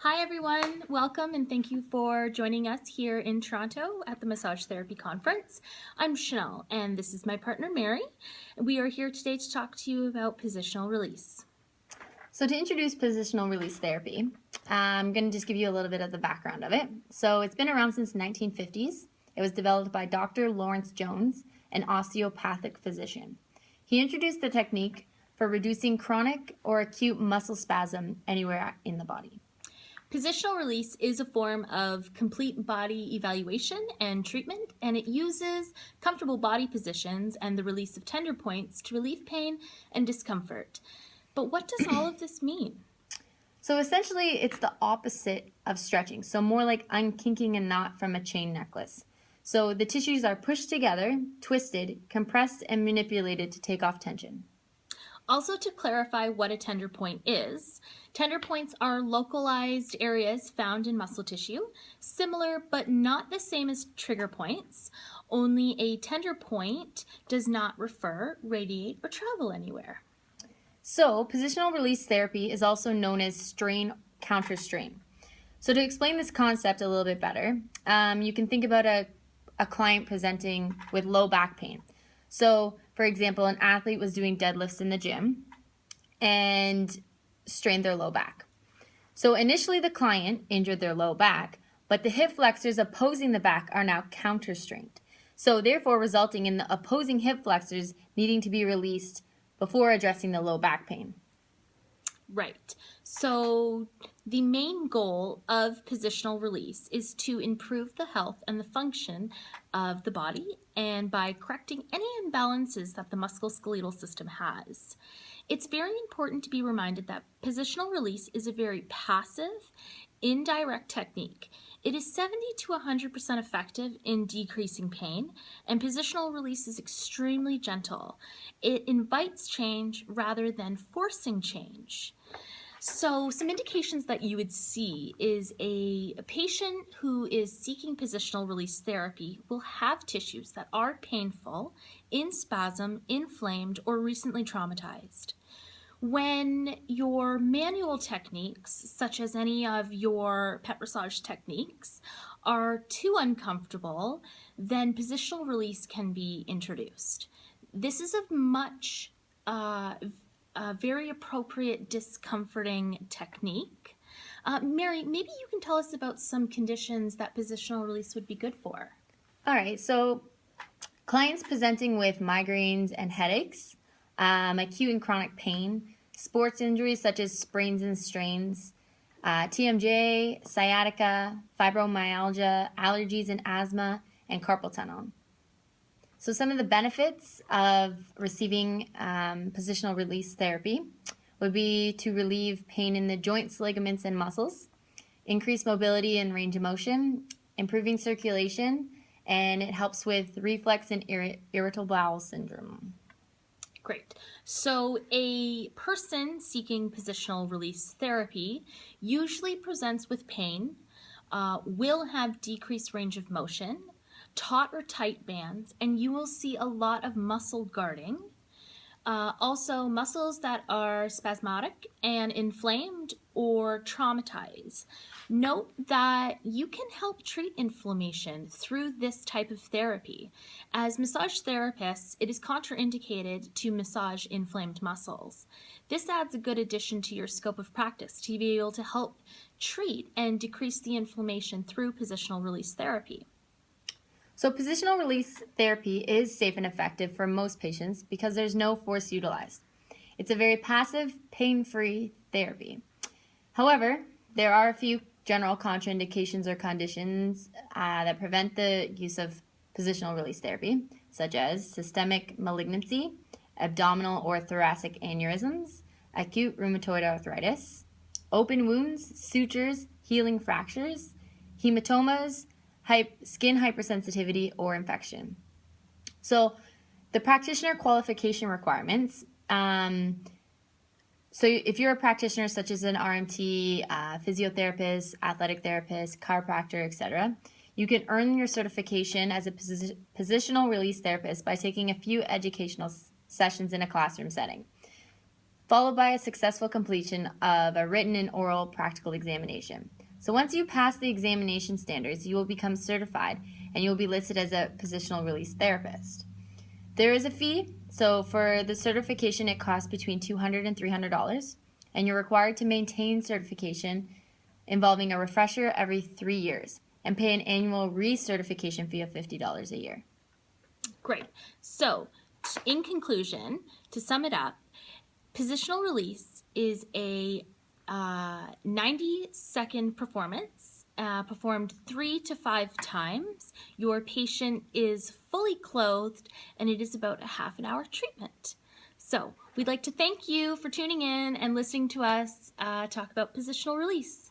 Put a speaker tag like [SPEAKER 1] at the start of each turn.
[SPEAKER 1] Hi everyone, welcome and thank you for joining us here in Toronto at the Massage Therapy Conference. I'm Chanel and this is my partner Mary. We are here today to talk to you about positional release.
[SPEAKER 2] So to introduce positional release therapy, I'm going to just give you a little bit of the background of it. So it's been around since the 1950s. It was developed by Dr. Lawrence Jones, an osteopathic physician. He introduced the technique for reducing chronic or acute muscle spasm anywhere in the body.
[SPEAKER 1] Positional release is a form of complete body evaluation and treatment, and it uses comfortable body positions and the release of tender points to relieve pain and discomfort. But what does all of this mean?
[SPEAKER 2] So essentially, it's the opposite of stretching. So more like unkinking a knot from a chain necklace. So the tissues are pushed together, twisted, compressed, and manipulated to take off tension.
[SPEAKER 1] Also, to clarify what a tender point is, tender points are localized areas found in muscle tissue, similar but not the same as trigger points. Only a tender point does not refer, radiate, or travel anywhere.
[SPEAKER 2] So positional release therapy is also known as strain counter strain. So to explain this concept a little bit better, you can think about a client presenting with low back pain. So for example, an athlete was doing deadlifts in the gym and strained their low back. So initially the client injured their low back, but the hip flexors opposing the back are now counter strained. So therefore resulting in the opposing hip flexors needing to be released before addressing the low back pain.
[SPEAKER 1] Right. So the main goal of positional release is to improve the health and the function of the body, and by correcting any imbalances that the musculoskeletal system has. It's very important to be reminded that positional release is a very passive, indirect technique. It is 70 to 100% effective in decreasing pain, and positional release is extremely gentle. It invites change rather than forcing change. So some indications that you would see is a patient who is seeking positional release therapy will have tissues that are painful, in spasm, inflamed, or recently traumatized. When your manual techniques, such as any of your pet massage techniques, are too uncomfortable, then positional release can be introduced. This is a very appropriate discomforting technique. Mary, maybe you can tell us about some conditions that positional release would be good for.
[SPEAKER 2] All right, so clients presenting with migraines and headaches, acute and chronic pain, sports injuries such as sprains and strains, TMJ, sciatica, fibromyalgia, allergies and asthma, and carpal tunnel. So some of the benefits of receiving positional release therapy would be to relieve pain in the joints, ligaments, and muscles, increase mobility and range of motion, improving circulation, and it helps with reflex and irritable bowel syndrome.
[SPEAKER 1] Great. So a person seeking positional release therapy usually presents with pain, will have decreased range of motion, taut or tight bands, and you will see a lot of muscle guarding. Also, muscles that are spasmodic and inflamed or traumatized. Note that you can help treat inflammation through this type of therapy. As massage therapists, it is contraindicated to massage inflamed muscles. This adds a good addition to your scope of practice to be able to help treat and decrease the inflammation through positional release therapy.
[SPEAKER 2] So positional release therapy is safe and effective for most patients because there's no force utilized. It's a very passive, pain-free therapy. However, there are a few general contraindications or conditions that prevent the use of positional release therapy, such as systemic malignancy, abdominal or thoracic aneurysms, acute rheumatoid arthritis, open wounds, sutures, healing fractures, hematomas, skin hypersensitivity, or infection. So the practitioner qualification requirements, so if you're a practitioner such as an RMT, physiotherapist, athletic therapist, chiropractor, etc., you can earn your certification as a positional release therapist by taking a few educational sessions in a classroom setting. followed by a successful completion of a written and oral practical examination. So once you pass the examination standards, you will become certified and you will be listed as a positional release therapist. There is a fee, so for the certification it costs between $200 and $300, and you're required to maintain certification involving a refresher every 3 years and pay an annual recertification fee of $50 a year.
[SPEAKER 1] Great. So, in conclusion, to sum it up, positional release is a 90-second performance performed 3 to 5 times. Your patient is fully clothed, and it is about a half an hour treatment. So, we'd like to thank you for tuning in and listening to us talk about positional release.